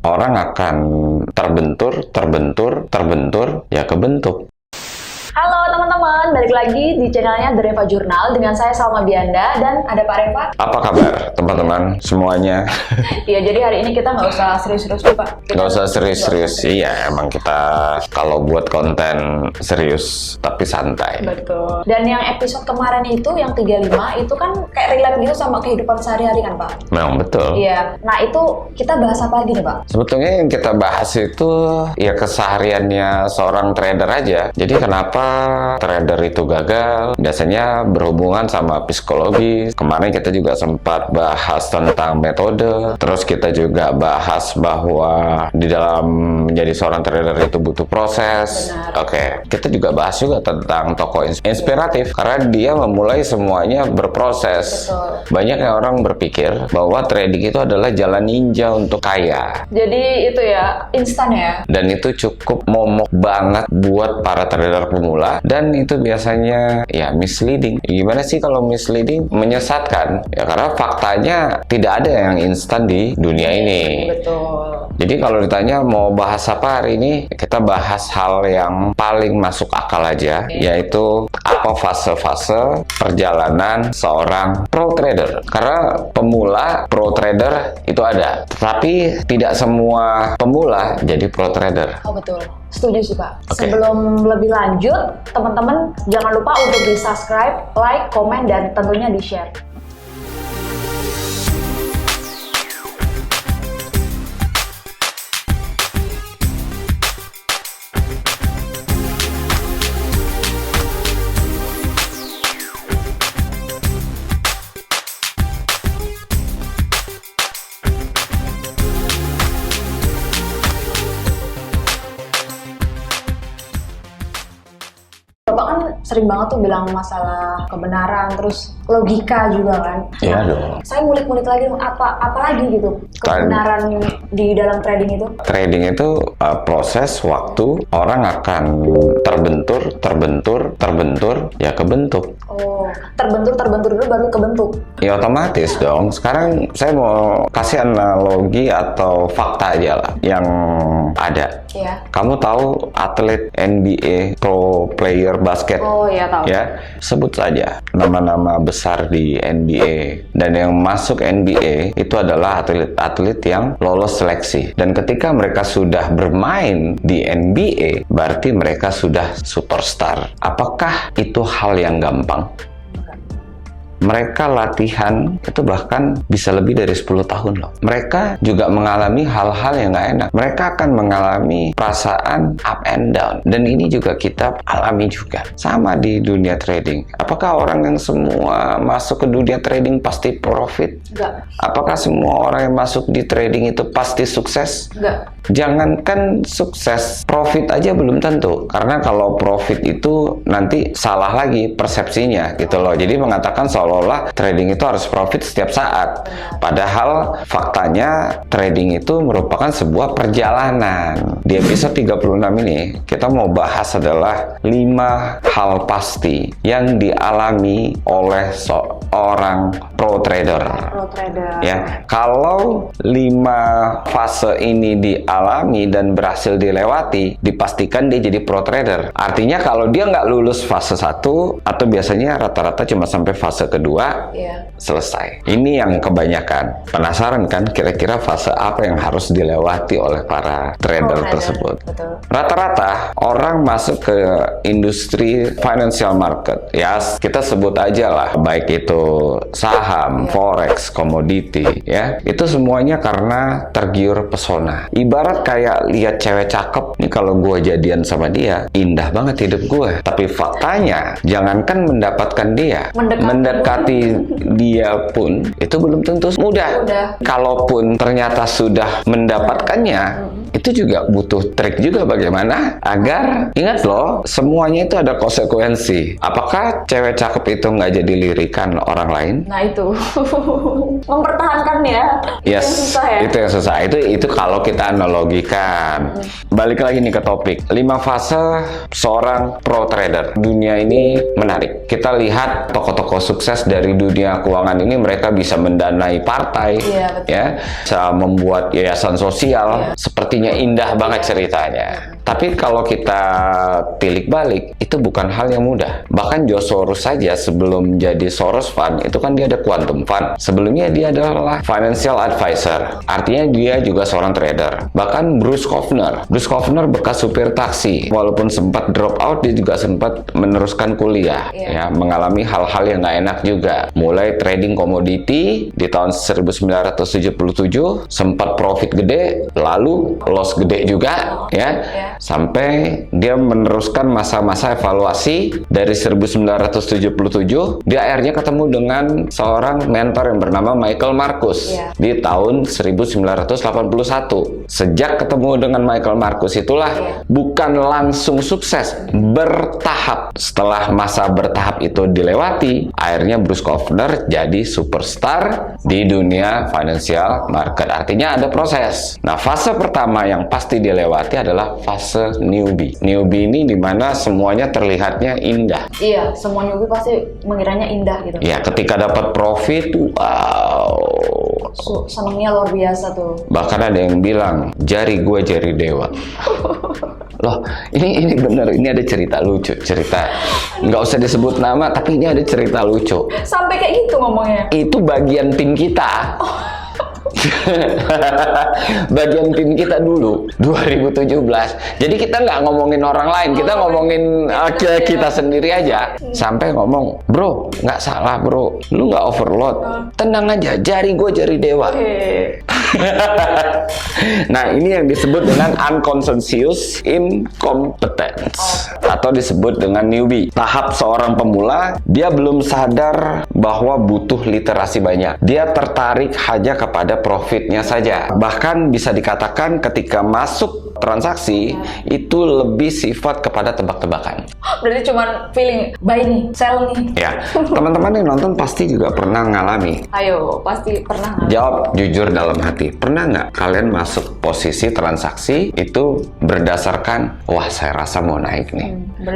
orang akan terbentur, ya kebentuk. Halo teman-teman, balik lagi di channelnya The Reva Journal dengan saya Salma Bianda dan ada Pak Reva. Apa kabar teman-teman semuanya? Iya, jadi hari ini kita nggak usah serius-serius dulu, Pak. Nggak usah serius-serius. Iya, emang kita kalau buat konten serius tapi santai. Betul. Dan yang episode kemarin itu, yang 35, itu kan kayak relate gitu sama kehidupan sehari-hari kan, Pak? Memang betul. Iya. Nah, itu kita bahas apa lagi nih, Pak? Sebetulnya yang kita bahas itu ya kesehariannya seorang trader aja. Jadi kenapa trader itu gagal? Biasanya berhubungan sama psikologi. Kemarin kita juga sempat bahas tentang metode. Terus kita juga bahas bahwa di dalam menjadi seorang trader itu butuh proses. Benar. Oke, kita juga bahas juga tentang tokoh inspiratif karena dia memulai semuanya berproses. Betul. Banyak yang orang berpikir bahwa trading itu adalah jalan ninja untuk kaya. Jadi itu ya, instan ya? Dan itu cukup momok banget buat para trader pemula, dan itu biasanya ya misleading. Gimana sih kalau misleading? Menyesatkan ya, karena faktanya tidak ada yang instan di dunia ini. Betul. Jadi kalau ditanya mau bahas apa hari ini, kita bahas hal yang paling masuk akal aja, yaitu apa fase-fase perjalanan seorang pro trader. Karena pemula pro trader itu ada, tetapi tidak semua pemula jadi pro trader. Oh, betul. Setuju sih, Pak. Oke. Sebelum lebih lanjut, teman-teman jangan lupa untuk di-subscribe, like, komen, dan tentunya di-share. Bapak kan sering banget tuh bilang masalah kebenaran, terus logika juga kan. Iya Nah, dong. saya ngulik-ngulik lagi dong, apa lagi gitu kebenaran di dalam trading itu? Trading itu proses waktu orang akan terbentur, ya kebentuk. Oh, terbentur dulu baru kebentuk. Ya otomatis dong. Sekarang saya mau kasih analogi atau fakta aja lah yang ada. Iya. Kamu tahu atlet NBA, pro player basket? Oh iya, tahu. Ya, sebut saja nama-nama besar di NBA. Dan yang masuk NBA itu adalah atlet-atlet yang lolos seleksi. Dan ketika mereka sudah bermain di NBA, berarti mereka sudah superstar. Apakah itu hal yang gampang? Mereka latihan itu bahkan bisa lebih dari 10 tahun loh. Mereka juga mengalami hal-hal yang nggak enak. Mereka akan mengalami perasaan up and down. Dan ini juga kita alami juga. Sama di dunia trading. Apakah orang yang semua masuk ke dunia trading pasti profit? Enggak. Apakah semua orang yang masuk di trading itu pasti sukses? Enggak. Jangankan sukses, profit aja belum tentu. Karena kalau profit itu nanti salah lagi persepsinya gitu loh. Jadi mengatakan seolah-olah trading itu harus profit setiap saat. Padahal faktanya trading itu merupakan sebuah perjalanan. Di episode 36 ini kita mau bahas adalah 5 hal pasti yang dialami oleh seorang pro trader. Pro trader. Ya, kalau 5 fase ini dialami dan berhasil dilewati, dipastikan dia jadi pro trader. Artinya kalau dia nggak lulus fase 1, atau biasanya rata-rata cuma sampai fase kedua, Iya. selesai. Ini yang kebanyakan. Penasaran kan kira-kira fase apa yang harus dilewati oleh para trader tersebut? Betul. Rata-rata orang masuk ke industri financial market, ya kita sebut aja lah, baik itu saham, forex, komoditi, ya itu semuanya karena tergiur pesona. Ibarat kayak lihat cewek cakep, nih kalau gue jadian sama dia, indah banget hidup gue. Tapi faktanya, jangankan mendapatkan dia, mendekati dia pun itu belum tentu mudah. Kalaupun ternyata sudah mendapatkannya, itu juga butuh trik juga bagaimana agar, ingat loh, semuanya itu ada konsekuensi. Apakah cewek cakep itu nggak jadi lirikan orang lain? Nah itu mempertahankan ya. Yes, Yang susah ya. itu yang susah. Itu kalau kita analogikan. Balik lagi nih ke topik. 5 fase seorang pro trader. Dunia ini menarik. Kita lihat tokoh-tokoh sukses sukses dari dunia keuangan ini mereka bisa mendanai partai, Iya, betul. ya, bisa membuat yayasan sosial. Sepertinya indah banget ceritanya. Tapi kalau kita tilik balik, itu bukan hal yang mudah. Bahkan George Soros saja sebelum jadi Soros Fund, itu kan dia ada Quantum Fund. Sebelumnya dia adalah financial advisor. Artinya dia juga seorang trader. Bahkan Bruce Kovner bekas supir taksi. Walaupun sempat drop out, dia juga sempat meneruskan kuliah. Ya, mengalami hal-hal yang nggak enak juga. Mulai trading komoditi di tahun 1977, sempat profit gede, lalu loss gede juga, ya. Sampai dia meneruskan masa-masa evaluasi dari 1977, dia akhirnya ketemu dengan seorang mentor yang bernama Michael Marcus di tahun 1981. Sejak ketemu dengan Michael Marcus itulah bukan langsung sukses, bertahap. Setelah masa bertahap itu dilewati, akhirnya Bruce Kovner jadi superstar di dunia financial market. Artinya ada proses. Nah, fase pertama yang pasti dilewati adalah fase newbie. Newbie ini dimana semuanya terlihatnya indah. Iya, semua newbie pasti mengiranya indah gitu. Ya, ketika dapat profit, wow. Senangnya luar biasa tuh. Bahkan ada yang bilang, jari gue jari dewa. Loh, ini bener, ini ada cerita lucu, cerita nggak usah disebut nama, tapi ini ada cerita lucu. Sampai kayak gitu ngomongnya. Itu bagian tim kita. Bagian tim kita dulu 2017. Jadi kita nggak ngomongin orang lain, kita ngomongin kita sendiri aja. Sampai ngomong, bro, nggak salah bro, lu nggak overload, tenang aja, jari gue jari dewa. Nah, ini yang disebut dengan unconscious incompetence atau disebut dengan newbie. Tahap seorang pemula, dia belum sadar bahwa butuh literasi banyak. Dia tertarik hanya kepada profitnya saja. Bahkan bisa dikatakan ketika masuk transaksi itu lebih sifat kepada tebak-tebakan. Berarti cuma feeling buy nih, sell nih. Ya, teman-teman yang nonton pasti juga pernah ngalami. Ayo, pasti pernah. Jawab jujur dalam hati. Pernah nggak kalian masuk posisi transaksi itu berdasarkan, wah saya rasa mau naik nih,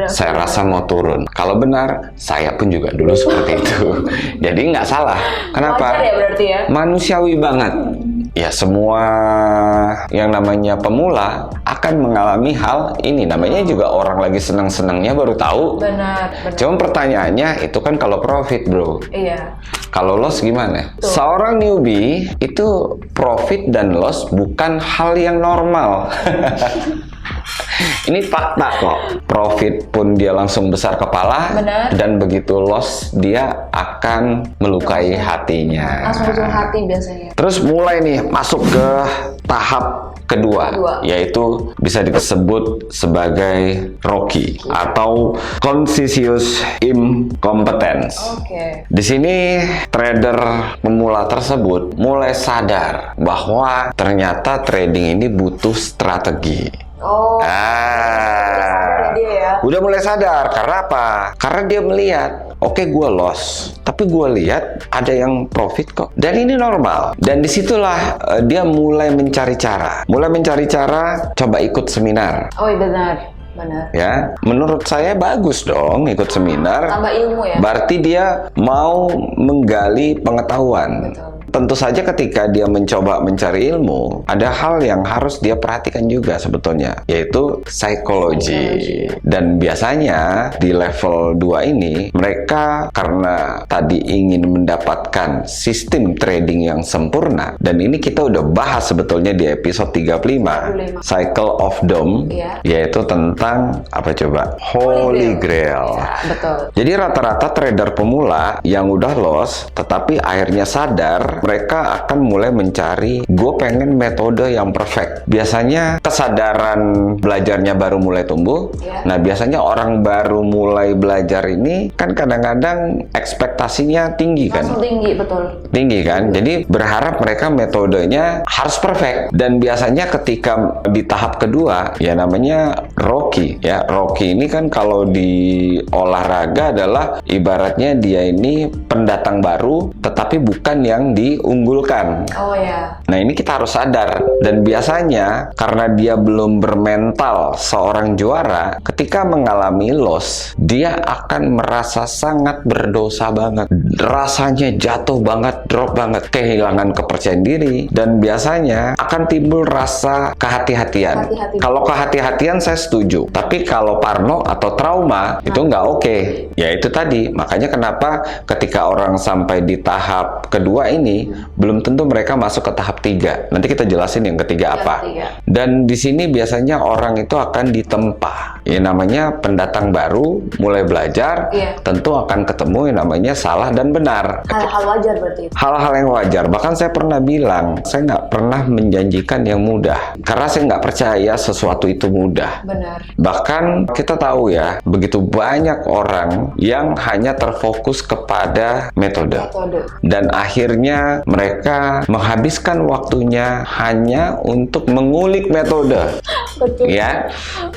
saya rasa mau turun. Kalau benar, saya pun juga dulu seperti itu. Jadi nggak salah. Kenapa? Wajar ya berarti ya? Manusiawi banget. Ya, semua yang namanya pemula akan mengalami hal ini. Namanya juga orang lagi senang-senangnya baru tahu. Benar. Cuma pertanyaannya itu kan kalau profit, bro. Iya. Kalau loss gimana? Tuh. Seorang newbie itu profit dan loss bukan hal yang normal. Ini fakta kok. Profit pun dia langsung besar kepala. Benar. Dan begitu loss dia akan melukai hatinya. Langsung ujung hati biasanya. Terus mulai nih masuk ke tahap kedua, yaitu bisa disebut sebagai Rocky atau conscious incompetence. Oke. Di sini trader pemula tersebut mulai sadar bahwa ternyata trading ini butuh strategi. Oh. Dia ya. Udah mulai sadar. Karena apa? Karena dia melihat, oke, gue loss, tapi gue lihat ada yang profit kok. Dan ini normal. Dan disitulah dia mulai mencari cara. Coba ikut seminar. Oh iya, benar. Ya, menurut saya bagus dong ikut seminar. Tambah ilmu ya. Berarti dia mau menggali pengetahuan. Betul. Tentu saja ketika dia mencoba mencari ilmu, ada hal yang harus dia perhatikan juga sebetulnya, yaitu psikologi. Dan biasanya di level 2 ini, mereka karena tadi ingin mendapatkan sistem trading yang sempurna, dan ini kita udah bahas sebetulnya di episode 35, Cycle of Dome, yaitu tentang, apa coba? Holy Grail. Ya, betul. Jadi rata-rata trader pemula yang udah loss, tetapi akhirnya sadar, mereka akan mulai mencari, gue pengen metode yang perfect. Biasanya kesadaran belajarnya baru mulai tumbuh. Nah, biasanya orang baru mulai belajar ini kan kadang-kadang ekspektasinya tinggi kan? Langsung tinggi, betul. Tinggi kan? Jadi berharap mereka metodenya harus perfect. Dan biasanya ketika di tahap kedua, ya namanya Rocky ya. Rocky ini kan kalau di olahraga adalah ibaratnya dia ini pendatang baru tetapi bukan yang diunggulkan. Oh ya. Nah ini kita harus sadar, dan biasanya karena dia belum bermental seorang juara, ketika mengalami loss dia akan merasa sangat berdosa banget, rasanya jatuh banget, drop banget, kehilangan kepercayaan diri, dan biasanya akan timbul rasa kehati-hatian. Kalau kehati-hatian saya setuju, tapi kalau parno atau trauma itu nggak oke. Ya itu tadi, makanya kenapa ketika orang sampai di tahap kedua ini belum tentu mereka masuk ke tahap 3. Nanti kita jelasin yang ketiga apa. Dan di sini biasanya orang itu akan ditempa. Ya namanya pendatang baru, mulai belajar, tentu akan ketemu yang namanya salah dan benar. Hal-hal wajar berarti itu. Hal-hal yang wajar. Bahkan saya pernah bilang, saya nggak pernah menjanjikan yang mudah. Karena saya nggak percaya sesuatu itu mudah. Benar. Bahkan kita tahu ya, begitu banyak orang yang hanya terfokus kepada metode. Dan akhirnya mereka menghabiskan waktunya hanya untuk mengulik metode. Betul. Ya,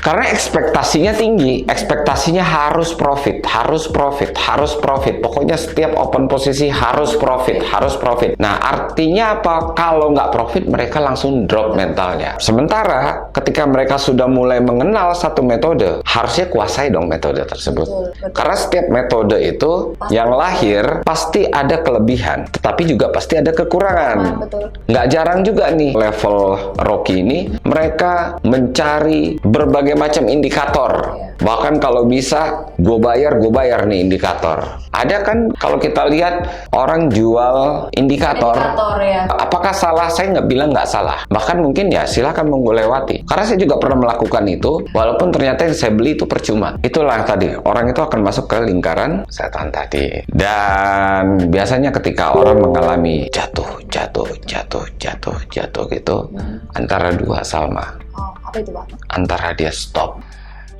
karena ekspektasinya tinggi, ekspektasinya harus profit, harus profit, harus profit. Pokoknya setiap open posisi harus profit, harus profit. Nah, artinya apa? Kalau nggak profit, mereka langsung drop mentalnya. Sementara ketika mereka sudah mulai mengenal satu metode, harusnya kuasai dong metode tersebut. Betul. Karena setiap metode itu yang lahir pasti ada kelebihan, tetapi juga pasti ada kekurangan. Betul. Nggak jarang juga nih level Rocky ini mereka mencari berbagai macam indikator. Bahkan kalau bisa gue bayar nih indikator. Ada kan kalau kita lihat orang jual indikator ya. Apakah salah? Saya nggak bilang nggak salah. Bahkan mungkin ya silahkan menggolewati. Karena saya juga pernah melakukan itu, walaupun ternyata yang saya beli itu percuma. Itulah tadi, orang itu akan masuk ke lingkaran setan tadi. Dan biasanya ketika orang mengalami jatuh gitu, antara dua Salma. Oh, apa itu, Pak? Antara dia stop.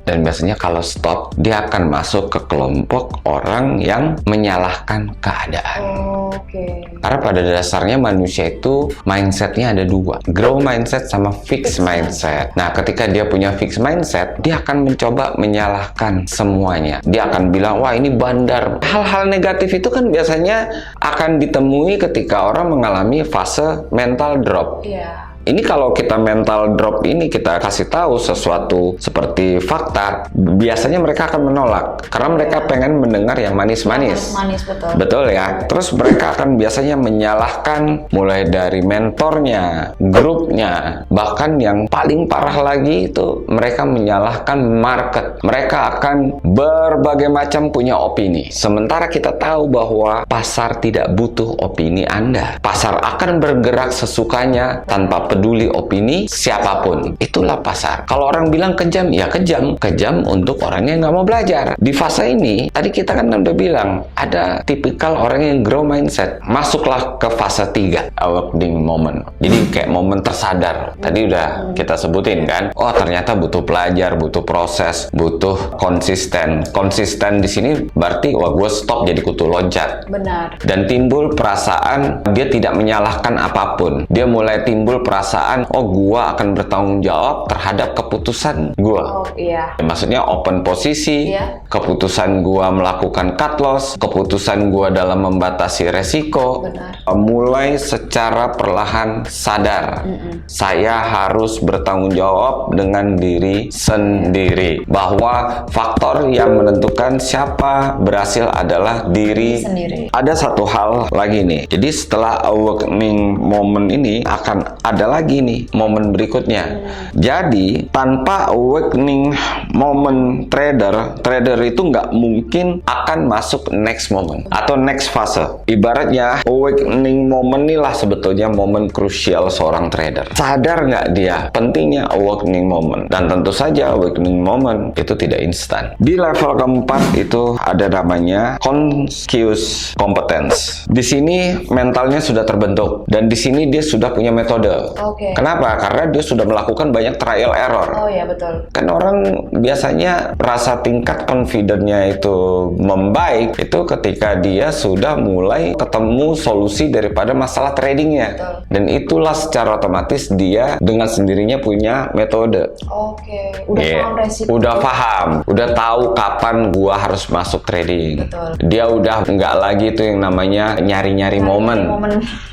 Dan biasanya kalau stop, dia akan masuk ke kelompok orang yang menyalahkan keadaan. Oke. Karena pada dasarnya manusia itu mindsetnya ada dua. Grow mindset sama fix mindset. Nah, ketika dia punya fix mindset, dia akan mencoba menyalahkan semuanya. Dia akan bilang, wah ini bandar. Hal-hal negatif itu kan biasanya akan ditemui ketika orang mengalami fase mental drop. Iya. Ini kalau kita mental drop ini kita kasih tahu sesuatu seperti fakta, biasanya mereka akan menolak karena mereka pengen mendengar yang manis-manis. Manis, betul. Betul ya. Terus mereka akan biasanya menyalahkan mulai dari mentornya, grupnya, bahkan yang paling parah lagi itu mereka menyalahkan market. Mereka akan berbagai macam punya opini. Sementara kita tahu bahwa pasar tidak butuh opini Anda. Pasar akan bergerak sesukanya tanpa peduli opini siapapun. Itulah pasar. Kalau orang bilang kejam, ya kejam. Kejam untuk orang yang nggak mau belajar. Di fase ini, tadi kita kan udah bilang, ada tipikal orang yang grow mindset. Masuklah ke fase 3, awakening moment. Jadi kayak momen tersadar. Tadi udah kita sebutin kan. Oh ternyata butuh belajar, butuh proses, butuh konsisten. Konsisten di sini berarti, wah gue stop jadi kutu loncat. Benar. Dan timbul perasaan dia tidak menyalahkan apapun. Dia mulai timbul perasaan, oh gua akan bertanggung jawab terhadap keputusan gua. Oh iya. Maksudnya open posisi, keputusan gua melakukan cut loss, keputusan gua dalam membatasi resiko. Benar. Mulai secara perlahan sadar, saya harus bertanggung jawab dengan diri sendiri. Bahwa faktor yang menentukan siapa berhasil adalah diri sendiri. Ada satu hal lagi nih. Jadi setelah awakening moment ini akan ada lagi nih momen berikutnya. Jadi tanpa awakening moment trader itu nggak mungkin akan masuk next moment atau next fase. Ibaratnya awakening moment inilah sebetulnya momen krusial seorang trader. Sadar nggak dia pentingnya awakening moment? Dan tentu saja awakening moment itu tidak instan. Di level keempat itu ada namanya conscious competence. Di sini mentalnya sudah terbentuk dan di sini dia sudah punya metode. Oke. Kenapa? Karena dia sudah melakukan banyak trial error. Oh iya betul. Kan orang biasanya rasa tingkat confidence-nya itu membaik itu ketika dia sudah mulai ketemu solusi daripada masalah tradingnya. Betul. Dan itulah secara otomatis dia dengan sendirinya punya metode. Oke. Udah Iya. paham resiko. Udah paham, udah tahu kapan gua harus masuk trading. Betul. Dia udah nggak lagi itu yang namanya nyari-nyari momen.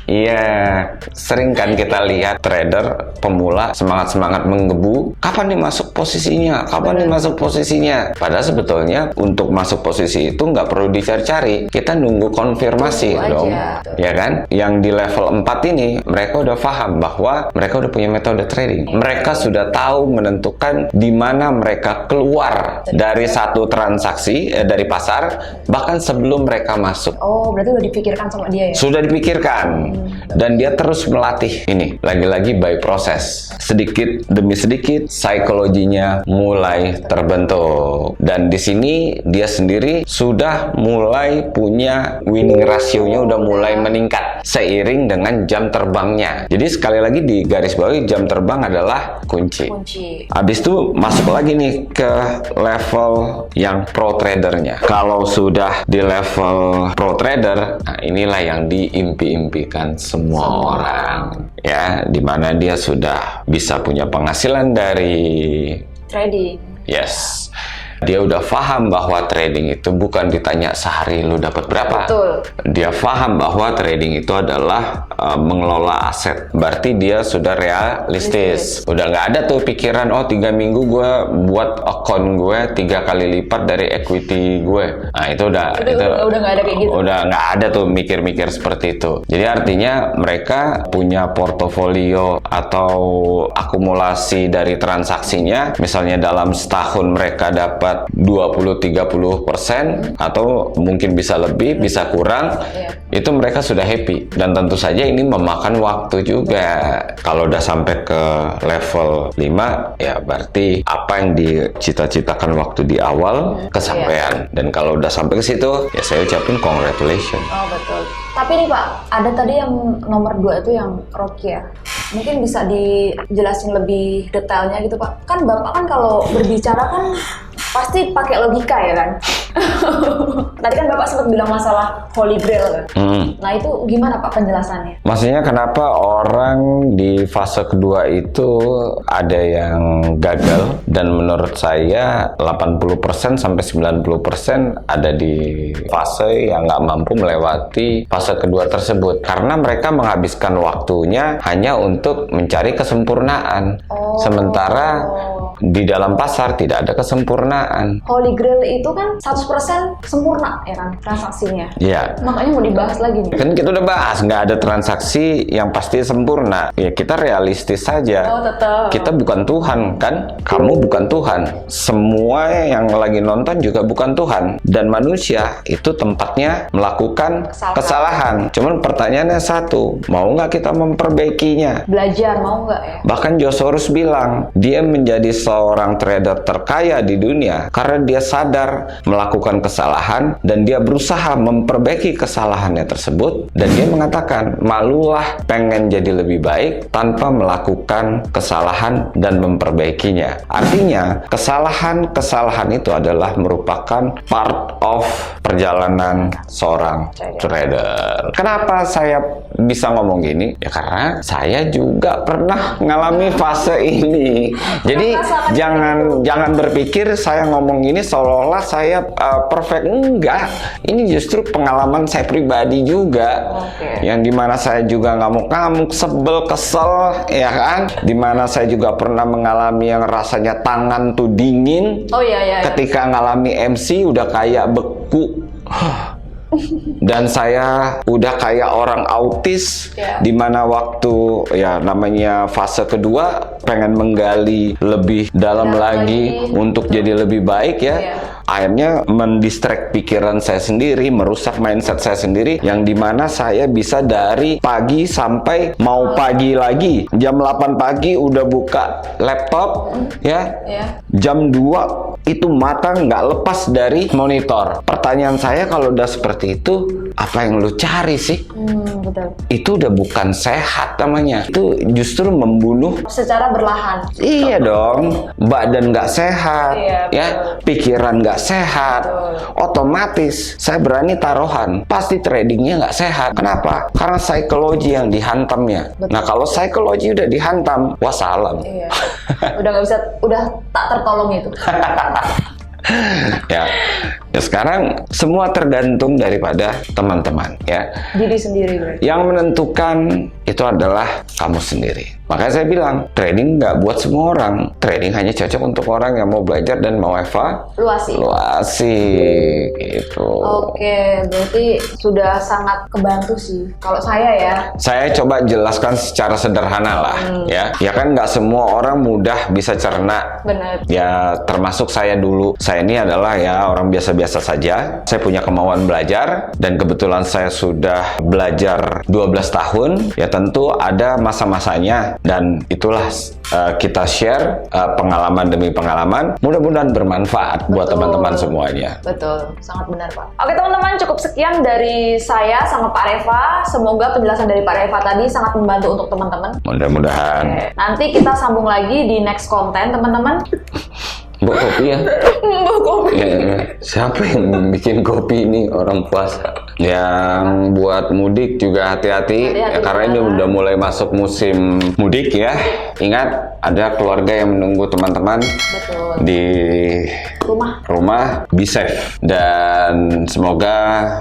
Iya, sering kan kita lihat trader pemula semangat-semangat menggebu, kapan nih masuk posisinya, kapan nih masuk posisinya. Padahal sebetulnya untuk masuk posisi itu nggak perlu dicari-cari, kita nunggu konfirmasi Tunggu dong, aja. ya kan? Yang di level 4 ini, mereka udah paham bahwa mereka udah punya metode trading. Mereka sudah tahu menentukan di mana mereka keluar dari satu transaksi, dari pasar, bahkan sebelum mereka masuk. Oh, berarti udah dipikirkan sama dia ya? Sudah dipikirkan dan dia terus melatih ini lagi-lagi by proses, sedikit demi sedikit psikologinya mulai terbentuk dan di sini dia sendiri sudah mulai punya winning rasionya udah mulai meningkat seiring dengan jam terbangnya. Jadi sekali lagi di garis bawahi jam terbang adalah kunci. Habis itu masuk lagi nih ke level yang pro tradernya. Kalau sudah di level pro trader, nah inilah yang diimpi-impikan semua orang, ya, dimana dia sudah bisa punya penghasilan dari Trading. yes. Dia udah paham bahwa trading itu bukan ditanya sehari lu dapat berapa. Betul. Dia paham bahwa trading itu adalah mengelola aset. Berarti dia sudah realistis. Udah nggak ada tuh pikiran, oh 3 minggu gue buat akun gue 3 kali lipat dari equity gue. Nah itu udah nggak ada kayak gitu. Udah nggak ada tuh mikir-mikir seperti itu. Jadi artinya mereka punya portofolio atau akumulasi dari transaksinya. Misalnya dalam setahun mereka dapat 20-30% atau mungkin bisa lebih, bisa kurang, itu mereka sudah happy. Dan tentu saja ini memakan waktu juga. Kalau udah sampai ke level 5, ya berarti apa yang dicita-citakan waktu di awal kesampaian. Dan kalau udah sampai ke situ, ya saya ucapin congratulations. Oh betul. Tapi nih Pak, ada tadi yang nomor 2 itu yang Rocky ya. Mungkin bisa dijelasin lebih detailnya gitu Pak. Kan Bapak kan kalau berbicara kan pasti pakai logika ya kan? Tadi kan Bapak sempat bilang masalah Holy Grail kan? Nah itu gimana Pak penjelasannya? Maksudnya kenapa orang di fase kedua itu ada yang gagal dan menurut saya 80% sampai 90% ada di fase yang nggak mampu melewati fase kedua tersebut karena mereka menghabiskan waktunya hanya untuk mencari kesempurnaan. Sementara di dalam pasar tidak ada kesempurnaan. Holy Grail itu kan 100% sempurna ya kan transaksinya. Iya. Makanya mau dibahas lagi nih. Kan kita udah bahas nggak ada transaksi yang pasti sempurna. Ya kita realistis saja. Oh tetap. Kita bukan Tuhan kan? Kamu bukan Tuhan. Semua yang lagi nonton juga bukan Tuhan. Dan manusia itu tempatnya melakukan kesalahan. Cuman pertanyaannya satu, mau nggak kita memperbaikinya? Belajar mau nggak ya? Bahkan George Soros bilang, dia menjadi seorang trader terkaya di dunia karena dia sadar melakukan kesalahan dan dia berusaha memperbaiki kesalahannya tersebut dan dia mengatakan, malulah pengen jadi lebih baik tanpa melakukan kesalahan dan memperbaikinya. Artinya, kesalahan-kesalahan itu adalah merupakan part of perjalanan seorang trader. Kenapa saya bisa ngomong gini? Ya karena saya juga pernah mengalami fase ini. Jadi jangan berpikir saya ngomong ini seolah-olah saya perfect. Enggak. Ini justru pengalaman saya pribadi juga. Yang dimana saya juga ngamuk-ngamuk, sebel, kesel, ya kan? Dimana saya juga pernah mengalami yang rasanya tangan tuh dingin. Ketika ngalami MC udah kayak beku. Dan saya udah kayak orang autis, dimana waktu ya namanya fase kedua pengen menggali lebih dalam lagi untuk jadi lebih baik ya. Akhirnya mendistract pikiran saya sendiri, merusak mindset saya sendiri, yang dimana saya bisa dari pagi sampai mau pagi lagi, jam 8 pagi udah buka laptop ya, jam 2 itu mata nggak lepas dari monitor. Pertanyaan saya, kalau udah seperti seperti itu, apa yang lu cari sih? Betul. Itu udah bukan sehat namanya. Itu justru membunuh. Secara berlahan. Iya dong, badan nggak sehat, Iya, ya, pikiran nggak sehat, Betul. otomatis saya berani taruhan, pasti tradingnya nggak sehat. Kenapa? Karena psikologi yang dihantamnya. Betul. Nah kalau psikologi udah dihantam, wassalam. Iya. Udah nggak bisa, udah tak tertolong itu. Ya, ya sekarang semua tergantung daripada teman-teman, ya. Diri sendiri berarti. Yang menentukan itu adalah kamu sendiri. Makanya saya bilang, trading nggak buat semua orang. Trading hanya cocok untuk orang yang mau belajar dan mau evaluasi, gitu. Oke, berarti sudah sangat kebantu sih. Kalau saya ya, Saya coba jelaskan secara sederhana lah, ya. Ya kan nggak semua orang mudah bisa cerna. benar. Ya, termasuk saya dulu. Saya ini adalah ya orang biasa-biasa saja. Saya punya kemauan belajar dan kebetulan saya sudah belajar 12 tahun. Ya tentu ada masa-masanya dan itulah kita share pengalaman demi pengalaman. Mudah-mudahan bermanfaat buat Betul. teman-teman semuanya. Betul, sangat benar Pak. Oke teman-teman, cukup sekian dari saya sama Pak Reva. Semoga penjelasan dari Pak Reva tadi sangat membantu untuk teman-teman. Mudah-mudahan. Oke, nanti kita sambung lagi di next konten teman-teman. Mbok kopi ya. Ya, siapa yang bikin kopi ini orang puasa? Yang buat mudik juga hati-hati, Hati-hati, ya, karena ini teman-teman. udah mulai masuk musim mudik ya. Ingat, ada keluarga yang menunggu teman-teman Betul. di rumah. Be safe dan semoga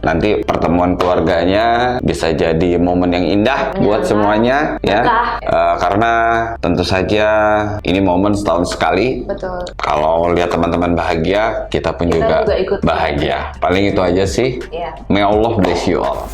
nanti pertemuan keluarganya bisa jadi momen yang indah buat semuanya ya. Karena tentu saja ini momen setahun sekali. Betul. Kalau lihat teman-teman bahagia, kita pun juga juga ikut bahagia. Paling itu aja sih. Iya. May Allah bless you all.